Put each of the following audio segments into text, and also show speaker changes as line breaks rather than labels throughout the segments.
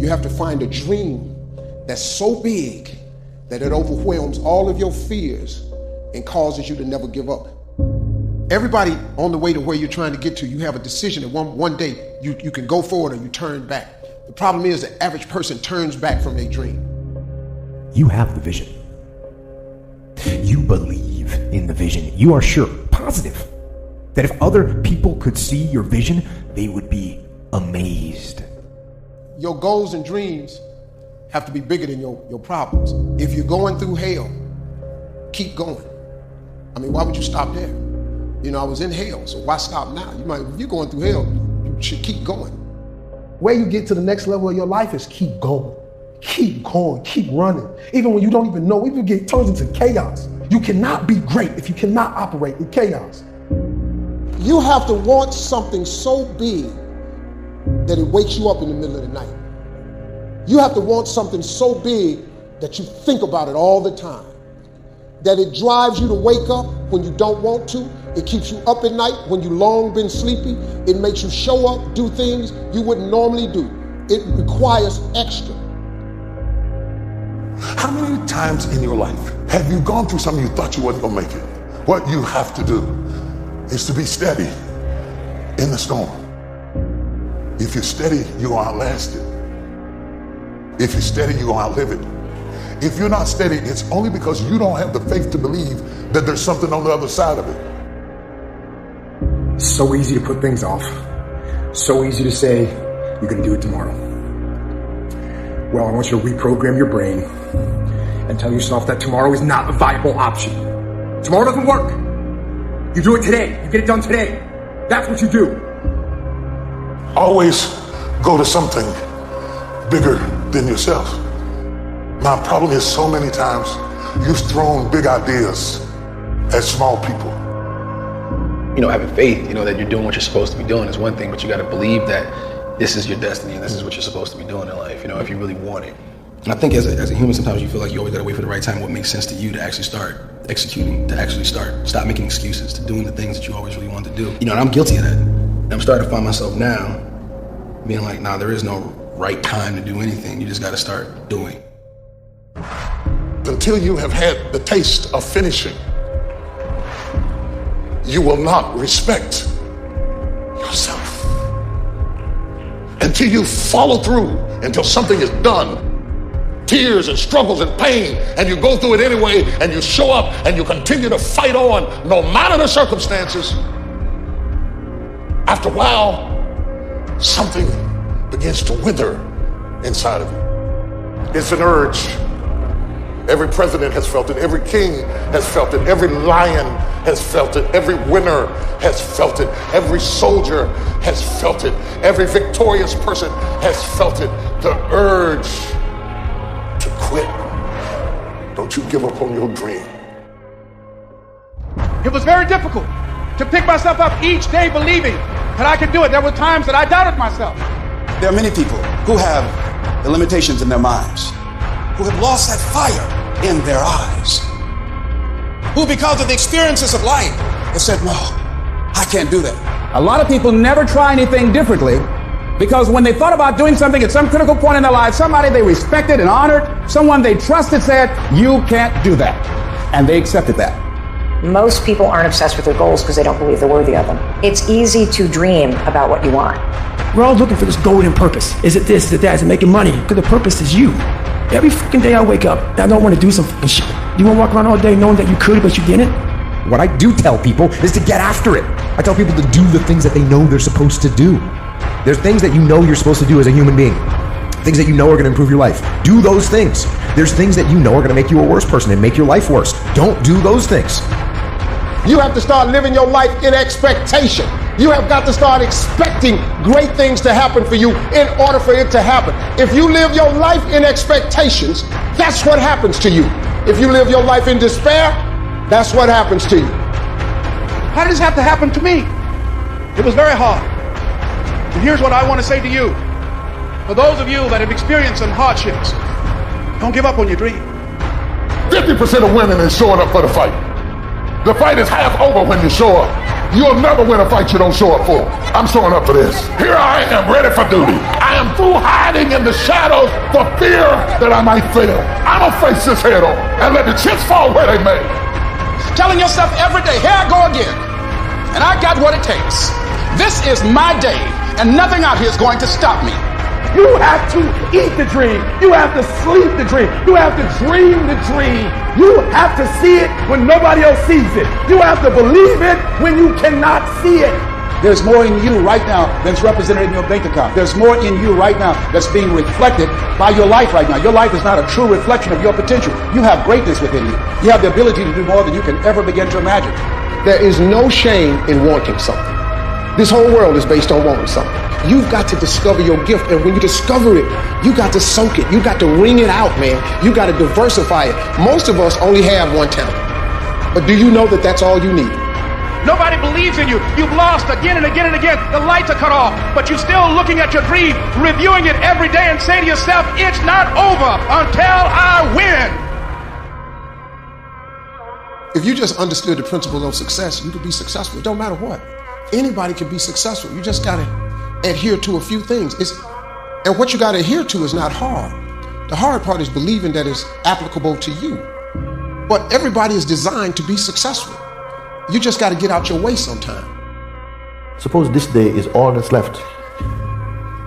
You have to find a dream that's so big that it overwhelms all of your fears and causes you to never give up. Everybody on the way to where you're trying to get to, you have a decision that one day you can go forward or you turn back. The problem is the average person turns back from their dream.
You have the vision. You believe in the vision. You are sure, positive, that if other people could see your vision, they would be amazed.
Your goals and dreams have to be bigger than your problems. If you're going through hell, keep going. I mean, why would you stop there? You know, I was in hell, so why stop now? If you're going through hell, you should keep going. Where you get to the next level of your life is keep going. Keep going, keep running. Even when you don't even know, even it turns into chaos. You cannot be great if you cannot operate in chaos. You have to want something so big that it wakes you up in the middle of the night. You have to want something so big that you think about it all the time. That it drives you to wake up when you don't want to. It keeps you up at night when you long been sleepy. It makes you show up, do things you wouldn't normally do. It requires extra.
How many times in your life have you gone through something you thought you wasn't gonna make it? What you have to do is to be steady in the storm. If you're steady, you'll outlast it. If you're steady, you'll outlive it. If you're not steady, it's only because you don't have the faith to believe that there's something on the other side of it.
It's so easy to put things off. So easy to say, you're gonna do it tomorrow. Well, I want you to reprogram your brain and tell yourself that tomorrow is not a viable option. Tomorrow doesn't work. You do it today. You get it done today. That's what you do.
Always go to something bigger than yourself. My problem is so many times you've thrown big ideas at small people.
You know, having faith, you know, that you're doing what you're supposed to be doing is one thing, but you got to believe that this is your destiny and this is what you're supposed to be doing in life, you know, if you really want it. And I think as a human, sometimes you feel like you always got to wait for the right time, what makes sense to you to actually start executing, to actually stop making excuses, to doing the things that you always really wanted to do. You know, and I'm guilty of that. And I'm starting to find myself now being like, nah, there is no right time to do anything. You just got to start doing.
Until you have had the taste of finishing, you will not respect yourself. Until you follow through, until something is done, tears and struggles and pain, and you go through it anyway, and you show up and you continue to fight on no matter the circumstances, after a while, something begins to wither inside of you. It's an urge. Every president has felt it. Every king has felt it. Every lion has felt it. Every winner has felt it. Every soldier has felt it. Every victorious person has felt it. The urge to quit. Don't you give up on your dream.
It was very difficult to pick myself up each day believing that I could do it. There were times that I doubted myself.
There are many people who have the limitations in their minds, who have lost that fire in their eyes, who because of the experiences of life have said, no, I can't do that.
A lot of people never try anything differently because when they thought about doing something at some critical point in their lives, somebody they respected and honored, someone they trusted said, you can't do that. And they accepted that.
Most people aren't obsessed with their goals because they don't believe they're worthy of them. It's easy to dream about what you want.
We're all looking for this golden purpose. Is it this, is it that, is it making money? Because the purpose is you. Every fucking day I wake up, I don't want to do some fucking shit. You want to walk around all day knowing that you could, but you didn't?
What I do tell people is to get after it. I tell people to do the things that they know they're supposed to do. There's things that you know you're supposed to do as a human being. Things that you know are going to improve your life. Do those things. There's things that you know are going to make you a worse person and make your life worse. Don't do those things.
You have to start living your life in expectation. You have got to start expecting great things to happen for you in order for it to happen. If you live your life in expectations, that's what happens to you. If you live your life in despair, that's what happens to you.
How did this have to happen to me? It was very hard. And here's what I want to say to you. For those of you that have experienced some hardships, don't give up on your dream.
50% of women is showing up for the fight. The fight is half over when you show up. You'll never win a fight you don't show up for. I'm showing up for this. Here I am, ready for duty. I am through hiding in the shadows for fear that I might fail. I'm gonna face this head on and let the chips fall where they may.
Telling yourself every day, here I go again, and I got what it takes. This is my day, and nothing out here is going to stop me.
You have to eat the dream. You have to sleep the dream. You have to dream the dream. You have to see it when nobody else sees it. You have to believe it when you cannot see it.
There's more in you right now than's represented in your bank account. There's more in you right now that's being reflected by your life right now. Your life is not a true reflection of your potential. You have greatness within you. You have the ability to do more than you can ever begin to imagine.
There is no shame in wanting something. This whole world is based on wanting something. You've got to discover your gift, and when you discover it, you got to soak it. You got to wring it out, man. You got to diversify it. Most of us only have one talent. But do you know that that's all you need?
Nobody believes in you. You've lost again and again and again. The lights are cut off, but you're still looking at your dream, reviewing it every day and saying to yourself, it's not over until I win.
If you just understood the principles of success, you could be successful. It don't matter what. Anybody can be successful. You just got to adhere to a few things. And what you got to adhere to is not hard. The hard part is believing that it's applicable to you. But everybody is designed to be successful. You just got to get out your way sometime.
Suppose this day is all that's left.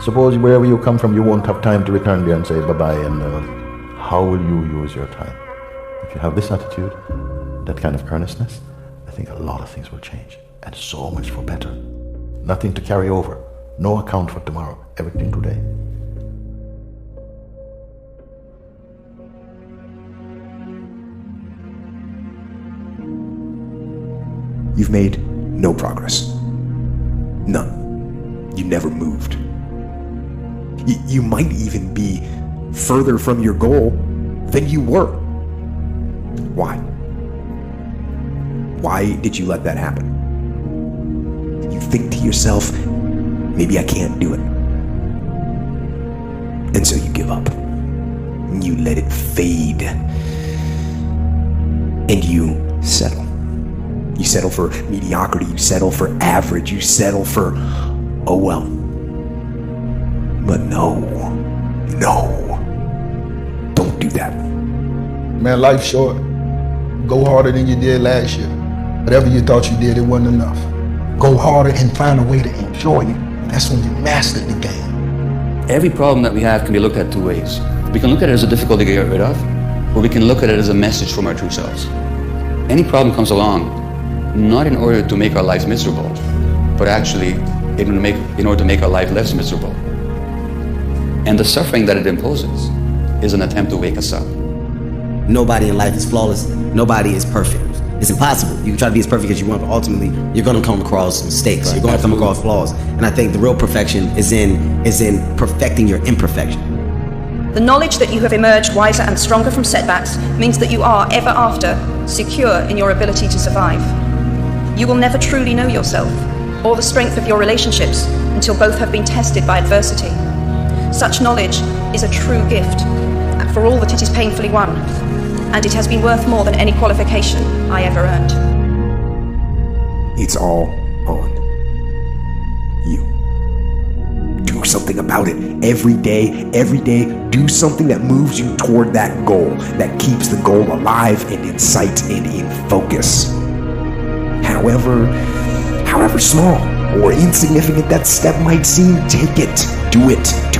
Suppose wherever you come from, you won't have time to return there and say bye-bye, and how will you use your time? If you have this attitude, that kind of earnestness, I think a lot of things will change, and so much for better. Nothing to carry over, no account for tomorrow, everything today.
You've made no progress. None. You never moved. You might even be further from your goal than you were. Why? Why did you let that happen? You think to yourself, maybe I can't do it. And so you give up. You let it fade. And you settle. You settle for mediocrity, you settle for average, you settle for, oh well. But no, don't do that.
Man, life's short. Go harder than you did last year. Whatever you thought you did, it wasn't enough. Go harder and find a way to enjoy it. That's when you mastered the game.
Every problem that we have can be looked at two ways. We can look at it as a difficulty to get rid of, or we can look at it as a message from our true selves. Any problem comes along, not in order to make our lives miserable, but actually in order to make our life less miserable. And the suffering that it imposes is an attempt to wake us up.
Nobody in life is flawless. Nobody is perfect. It's impossible. You can try to be as perfect as you want, but ultimately you're going to come across mistakes. Right. You're going to come across flaws. And I think the real perfection is in perfecting your imperfection.
The knowledge that you have emerged wiser and stronger from setbacks means that you are, ever after, secure in your ability to survive. You will never truly know yourself or the strength of your relationships until both have been tested by adversity. Such knowledge is a true gift, for all that it is painfully won, and it has been worth more than any qualification I ever earned.
It's all on you. Do something about it. Every day, do something that moves you toward that goal, that keeps the goal alive and in sight and in focus. However small or insignificant that step might seem, take it, do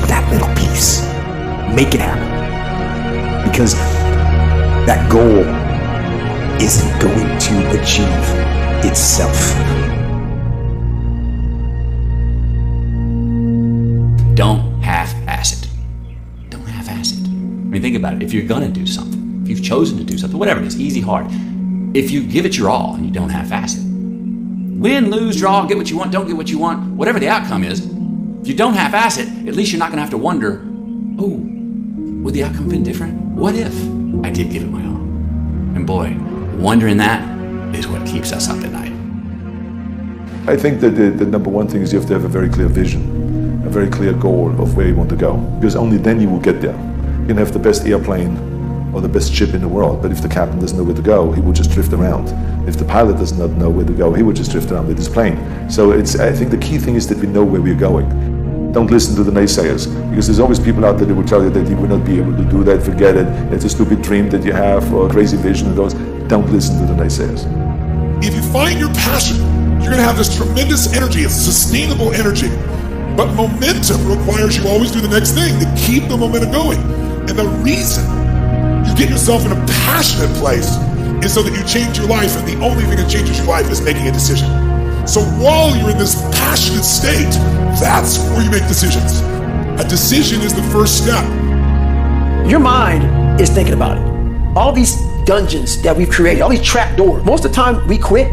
that little piece. Make it happen. Because that goal isn't going to achieve itself.
Don't half-ass it. Don't half-ass it. I mean, think about it. If you're gonna do something, if you've chosen to do something, whatever it is, easy, hard, if you give it your all and you don't half-ass it, win, lose, draw, get what you want, don't get what you want, whatever the outcome is, if you don't half-ass it, at least you're not gonna have to wonder, oh, would the outcome have been different? What if I did give it my all? And boy, wondering that is what keeps us up at night.
I think that the number one thing is you have to have a very clear vision, a very clear goal of where you want to go, because only then you will get there. You can have the best airplane or the best ship in the world, but if the captain doesn't know where to go, he will just drift around. If the pilot does not know where to go, he will just drift around with his plane. So I think the key thing is that we know where we're going. Don't listen to the naysayers, because there's always people out there that will tell you that you will not be able to do that, forget it, it's a stupid dream that you have or a crazy vision and those. Don't listen to the naysayers.
If you find your passion, you're going to have this tremendous energy. It's sustainable energy. But momentum requires you always do the next thing to keep the momentum going. And the reason you get yourself in a passionate place is so that you change your life, and the only thing that changes your life is making a decision. So while you're in this passionate state, that's where you make decisions. A decision is the first step.
Your mind is thinking about it. All these dungeons that we've created, all these trap doors, most of the time we quit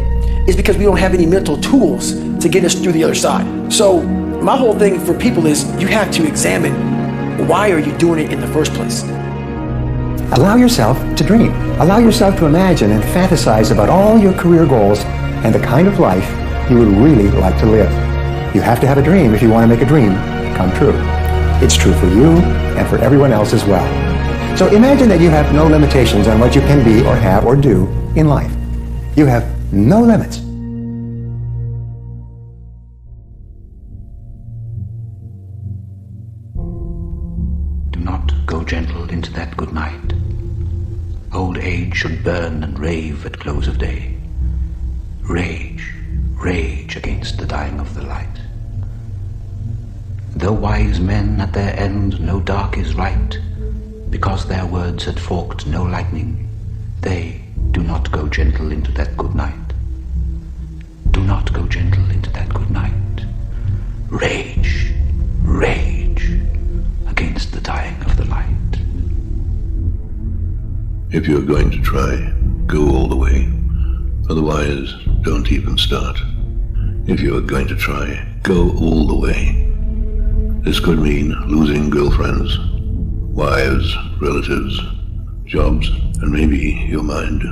is because we don't have any mental tools to get us through the other side. So my whole thing for people is you have to examine, why are you doing it in the first place?
Allow yourself to dream. Allow yourself to imagine and fantasize about all your career goals and the kind of life you would really like to live. You have to have a dream if you want to make a dream come true. It's true for you and for everyone else as well. So imagine that you have no limitations on what you can be or have or do in life. You have no limits.
Do not go gentle into that good night. Old age should burn and rave at close of day. Rage, rage against the dying of the light. Though wise men at their end know dark is right, because their words had forked no lightning, they do not go gentle into that good night. Do not go gentle into that good night. Rage, rage against the dying of the light.
If you're going to try, go all the way. Otherwise, don't even start. If you're going to try, go all the way. This could mean losing girlfriends, wives, relatives, jobs, and maybe your mind.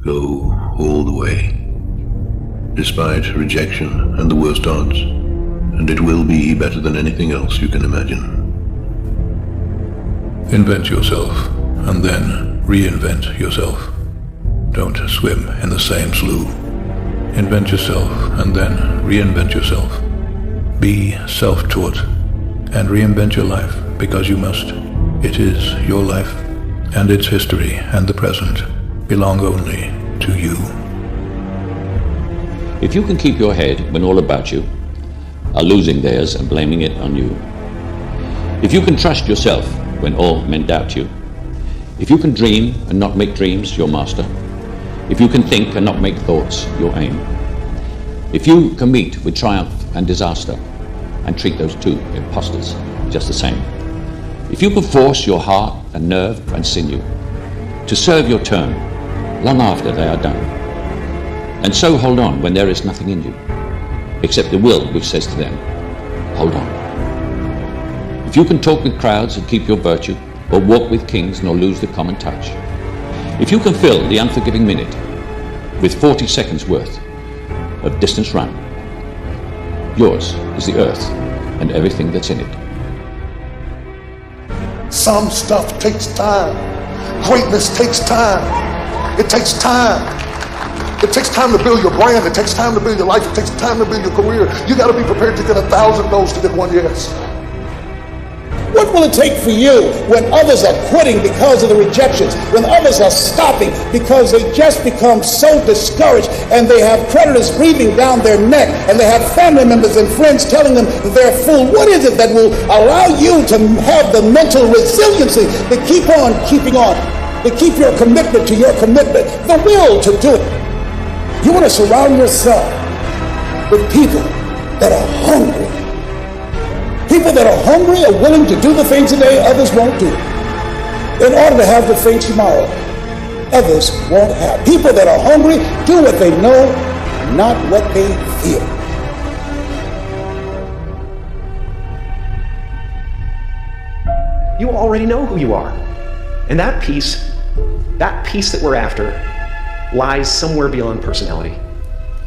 Go all the way. Despite rejection and the worst odds, and it will be better than anything else you can imagine.
Invent yourself, and then reinvent yourself. Don't swim in the same slough. Invent yourself, and then reinvent yourself. Be self-taught, and reinvent your life, because you must. It is your life, and its history and the present belong only to you.
If you can keep your head when all about you are losing theirs and blaming it on you, if you can trust yourself when all men doubt you, if you can dream and not make dreams your master, if you can think and not make thoughts your aim, if you can meet with triumph and disaster and treat those two impostors just the same, if you can force your heart and nerve and sinew to serve your turn long after they are done, and so hold on when there is nothing in you except the will which says to them, hold on. If you can talk with crowds and keep your virtue, or walk with kings nor lose the common touch, if you can fill the unforgiving minute with 40 seconds worth of distance run, yours is the earth and everything that's in it.
Some stuff takes time. Greatness takes time. It takes time. It takes time to build your brand. It takes time to build your life. It takes time to build your career. You got to be prepared to get 1,000 no's to get one yes.
What will it take for you when others are quitting because of the rejections, when others are stopping because they just become so discouraged and they have creditors breathing down their neck and they have family members and friends telling them they're fool? What is it that will allow you to have the mental resiliency to keep on keeping on, to keep your commitment to your commitment, the will to do it? You want to surround yourself with people that are hungry. People that are hungry are willing to do the things today others won't do in order to have the things tomorrow others won't have. People that are hungry do what they know, not what they feel.
You already know who you are. And that peace that we're after lies somewhere beyond personality.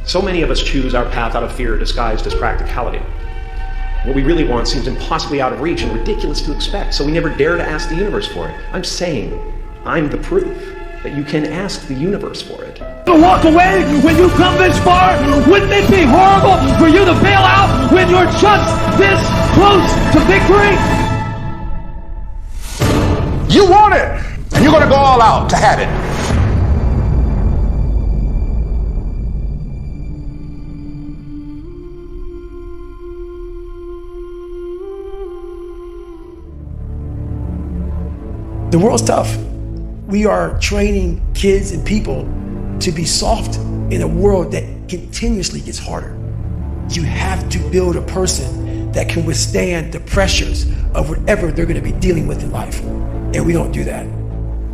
So many of us choose our path out of fear disguised as practicality. What we really want seems impossibly out of reach and ridiculous to expect, so we never dare to ask the universe for it. I'm saying, I'm the proof. that you can ask the universe for it.
To walk away when you come this far? Wouldn't it be horrible for you to bail out when you're just this close to victory?
You want it, and you're going to go all out to have it.
The world's tough. We are training kids and people to be soft in a world that continuously gets harder. You have to build a person that can withstand the pressures of whatever they're going to be dealing with in life. And we don't do that.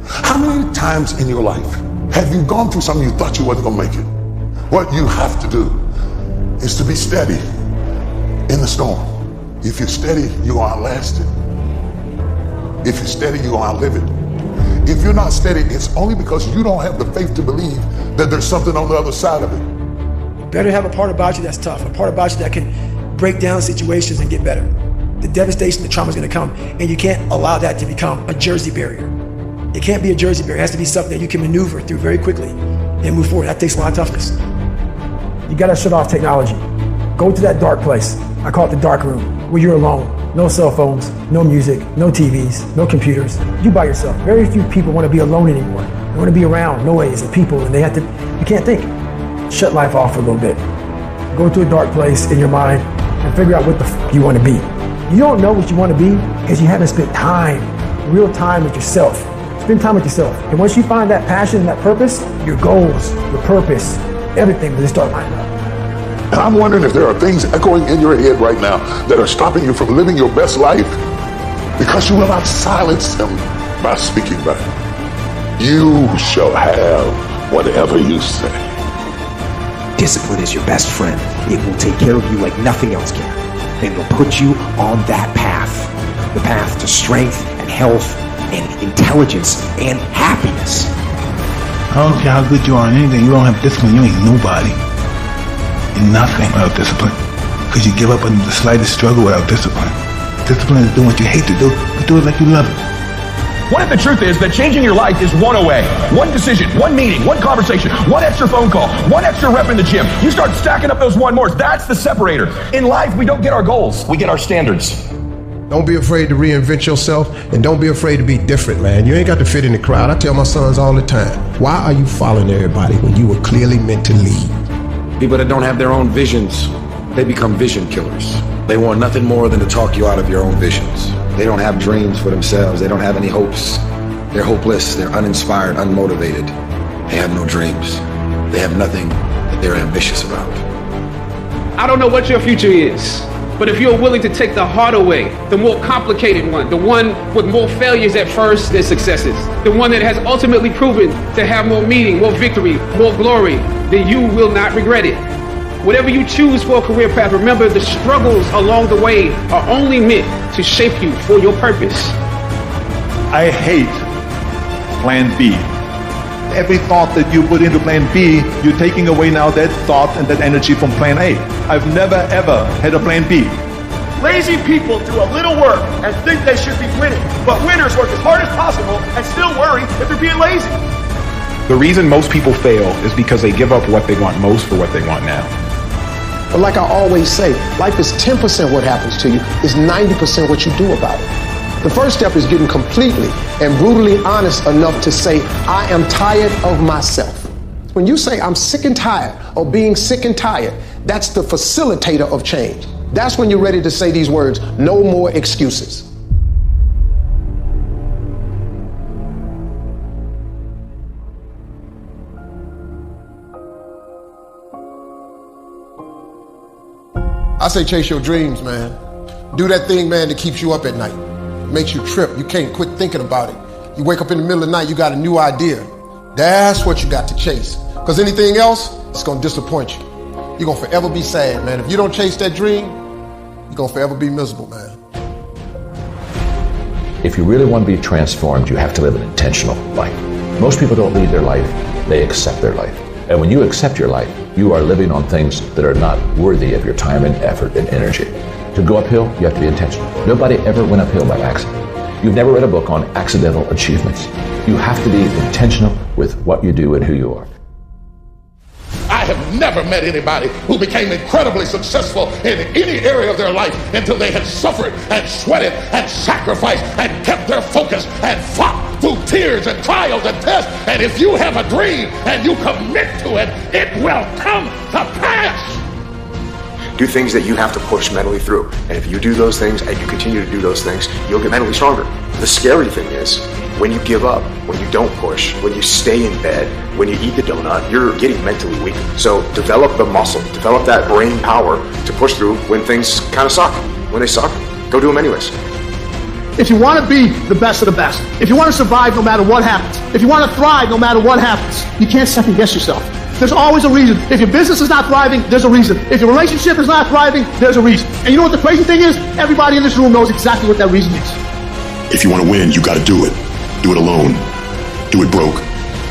How many times in your life have you gone through something you thought you wasn't going to make it? What you have to do is to be steady in the storm. If you're steady, you are outlasted. If you're steady, you are outlive it. If you're not steady, it's only because you don't have the faith to believe that there's something on the other side of it.
You better have a part about you that's tough, a part about you that can break down situations and get better. The devastation, the trauma is going to come, and you can't allow that to become a Jersey barrier. It can't be a Jersey barrier. It has to be something that you can maneuver through very quickly and move forward. That takes a lot of toughness. You got to shut off technology. Go to that dark place. I call it the dark room, where you're alone. No cell phones, no music, no TVs, no computers. You by yourself. Very few people want to be alone anymore. They want to be around noise and people, and you can't think. Shut life off for a little bit. Go to a dark place in your mind and figure out what the f you want to be. You don't know what you want to be because you haven't spent real time with yourself. Spend time with yourself. And once you find that passion and that purpose, your goals, your purpose, everything will just start lining up.
And I'm wondering if there are things echoing in your head right now that are stopping you from living your best life because you will not silence them by speaking back. You shall have whatever you say.
Discipline is your best friend. It will take care of you like nothing else can. And it'll put you on that path. The path to strength and health and intelligence and happiness.
I don't care how good you are in anything, you don't have discipline, you ain't nobody. You're nothing without discipline. Because you give up on the slightest struggle without discipline. Discipline is doing what you hate to do, but do it like you love it.
What if the truth is that changing your life is one away? One decision, one meeting, one conversation, one extra phone call, one extra rep in the gym. You start stacking up those one mores. That's the separator. In life, we don't get our goals. We get our standards.
Don't be afraid to reinvent yourself, and don't be afraid to be different, man. You ain't got to fit in the crowd. I tell my sons all the time, why are you following everybody when you were clearly meant to lead?
People that don't have their own visions, they become vision killers. They want nothing more than to talk you out of your own visions. They don't have dreams for themselves. They don't have any hopes. They're hopeless. They're uninspired, unmotivated. They have no dreams. They have nothing that they're ambitious about.
I don't know what your future is, but if you're willing to take the harder way, the more complicated one, the one with more failures at first than successes, the one that has ultimately proven to have more meaning, more victory, more glory, then you will not regret it. Whatever you choose for a career path, remember the struggles along the way are only meant to shape you for your purpose.
I hate plan B. Every thought that you put into plan B, you're taking away now that thought and that energy from plan A. I've never ever had a plan B.
Lazy people do a little work and think they should be winning, but winners work as hard as possible and still worry if they're being lazy.
The reason most people fail is because they give up what they want most for what they want now.
But like I always say, life is 10% what happens to you, is 90% what you do about it. The first step is getting completely and brutally honest enough to say, I am tired of myself. When you say I'm sick and tired of being sick and tired, that's the facilitator of change. That's when you're ready to say these words, no more excuses.
I say chase your dreams, man. Do that thing, man, that keeps you up at night. Makes you trip. You can't quit thinking about it. You wake up in the middle of the night, you got a new idea. That's what you got to chase. Because anything else, it's going to disappoint you. You're going to forever be sad, man. If you don't chase that dream, you're going to forever be miserable, man.
If you really want to be transformed, you have to live an intentional life. Most people don't lead their life, they accept their life. And when you accept your life, you are living on things that are not worthy of your time and effort and energy. To go uphill, you have to be intentional. Nobody ever went uphill by accident. You've never read a book on accidental achievements. You have to be intentional with what you do and who you are.
I have never met anybody who became incredibly successful in any area of their life until they had suffered and sweated and sacrificed and kept their focus and fought through tears and trials and tests. And if you have a dream and you commit to it, it will come to pass.
Do things that you have to push mentally through. And if you do those things and you continue to do those things, you'll get mentally stronger. The scary thing is, when you give up, when you don't push, when you stay in bed, when you eat the donut, you're getting mentally weak. So develop the muscle, develop that brain power to push through when things kind of suck. When they suck, go do them anyways.
If you want to be the best of the best, if you want to survive no matter what happens, if you want to thrive no matter what happens, you can't second guess yourself. There's always a reason. If your business is not thriving, there's a reason. If your relationship is not thriving, there's a reason. And you know what the crazy thing is? Everybody in this room knows exactly what that reason is.
If you want to win, you got to do it. Do it alone. Do it broke.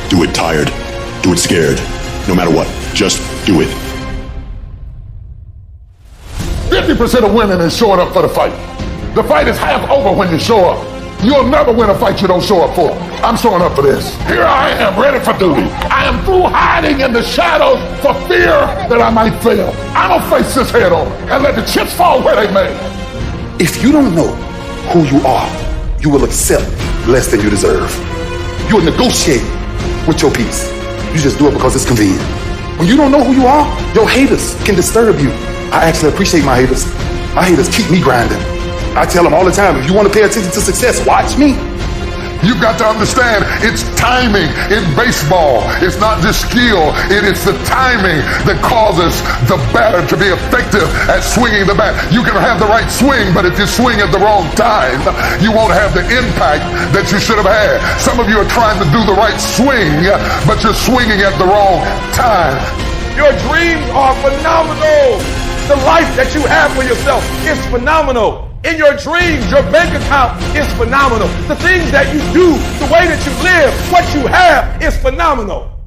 Do it tired. Do it scared. No matter what, just do it.
50% of winning is showing up for the fight. The fight is half over when you show up. You'll never win a fight you don't show up for. I'm showing up for this. Here I am, ready for duty. I am through hiding in the shadows for fear that I might fail. I'm gonna face this head on and let the chips fall where they may.
If you don't know who you are, you will accept less than you deserve. You will negotiate with your peace. You just do it because it's convenient. When you don't know who you are, your haters can disturb you. I actually appreciate my haters. My haters keep me grinding. I tell them all the time, if you want to pay attention to success, watch me.
You've got to understand, it's timing in baseball. It's not just skill. It is the timing that causes the batter to be effective at swinging the bat. You can have the right swing, but if you swing at the wrong time, you won't have the impact that you should have had. Some of you are trying to do the right swing, but you're swinging at the wrong time.
Your dreams are phenomenal. The life that you have for yourself is phenomenal. In your dreams, your bank account is phenomenal. The things that you do, the way that you live, what you have is phenomenal.